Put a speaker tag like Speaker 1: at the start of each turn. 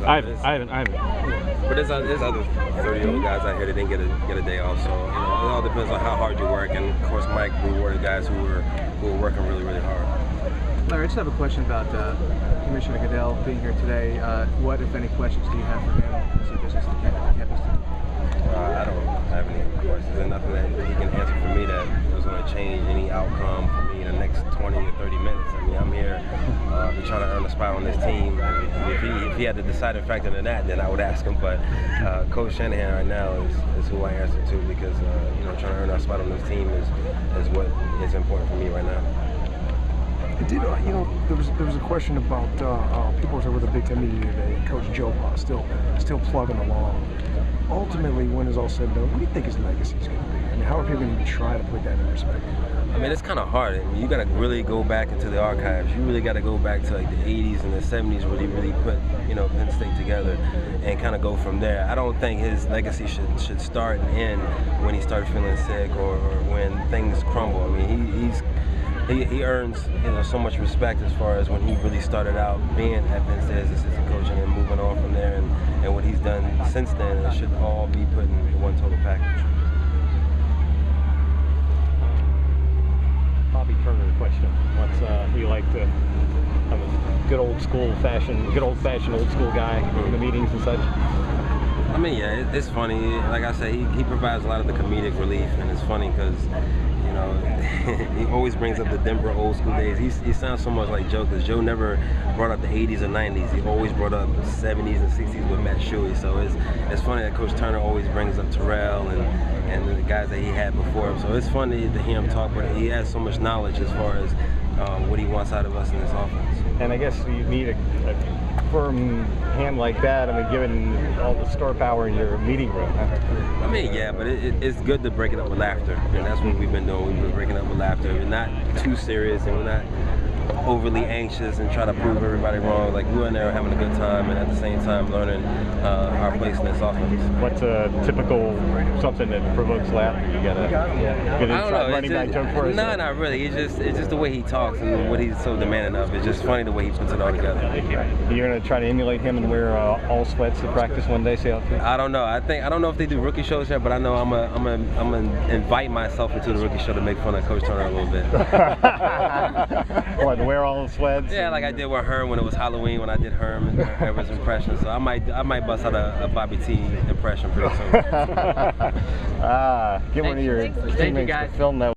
Speaker 1: about it.
Speaker 2: I haven't.
Speaker 1: But there's other 30-year-old guys out here that didn't get a day off. So it all depends on how hard you work. And of course, Mike rewarded guys who were working really, really hard.
Speaker 3: Larry, I just have a question about Commissioner Goodell being here today. What, if any, questions do you have for him as he visits the campus today?
Speaker 1: I don't have any questions. There's nothing that he can answer for me that is going to change any outcome for me in the next 20 or 30 minutes. I mean, I'm here to try to earn a spot on this team. If he had the deciding factor in that, then I would ask him. But Coach Shanahan right now is who I answer to because trying to earn a spot on this team is what is important for me right now.
Speaker 4: There was a question about people were with the Big Ten media today. Coach Joe still plugging along. Ultimately, when it's all said and done, what do you think his legacy is going to be? I mean, how are people going to try to put that in perspective?
Speaker 1: I mean, it's kind of hard. I mean, you got to really go back into the archives. You really got to go back to like the 80s and the 70s where he really put Penn State together and kind of go from there. I don't think his legacy should start and end when he started feeling sick or when things crumble. I mean, he earns so much respect as far as when he really started out being at Penn State as assistant coach and then moving on from there and what he's done since then. It should all be put in one total package.
Speaker 2: Paterno question. What's he like to have a good old fashioned old school guy in the meetings and such?
Speaker 1: I mean, yeah, it's funny. Like I said, he provides a lot of the comedic relief, and it's funny because he always brings up the Denver old school days. He sounds so much like Joe because Joe never brought up the 80s or 90s. He always brought up 70s and 60s with Matt Shuey. So it's funny that Coach Turner always brings up Terrell and the guys that he had before him. So it's funny to hear him talk, but he has so much knowledge as far as what he wants out of us in this offense.
Speaker 2: And I guess you need a firm hand like that. I mean, given all the star power in your meeting room.
Speaker 1: I mean, yeah, but it's good to break it up with laughter, and that's what we've been doing. We've been breaking up with laughter. We're not too serious, and we're not overly anxious and try to prove everybody wrong. Like, we're in there having a good time, and at the same time learning our place in this offense.
Speaker 2: What's a typical something that provokes laughter? You gotta
Speaker 1: I don't know.
Speaker 2: running back joke for us?
Speaker 1: No, not really. It's just the way he talks and what he's so demanding of. It's just funny the way he puts it all together.
Speaker 2: You're gonna try to emulate him and wear all sweats to practice one day. See how it feels?
Speaker 1: I don't know. I don't know if they do rookie shows yet, but I know I'm gonna invite myself into the rookie show to make fun of Coach Turner a little bit.
Speaker 2: What, wear all the sweats?
Speaker 1: Yeah, like I did with Herm when it was Halloween when I did Herm and Everett's impression. So I might bust out a Bobby T impression pretty soon.
Speaker 2: Get one of your teammates to film that.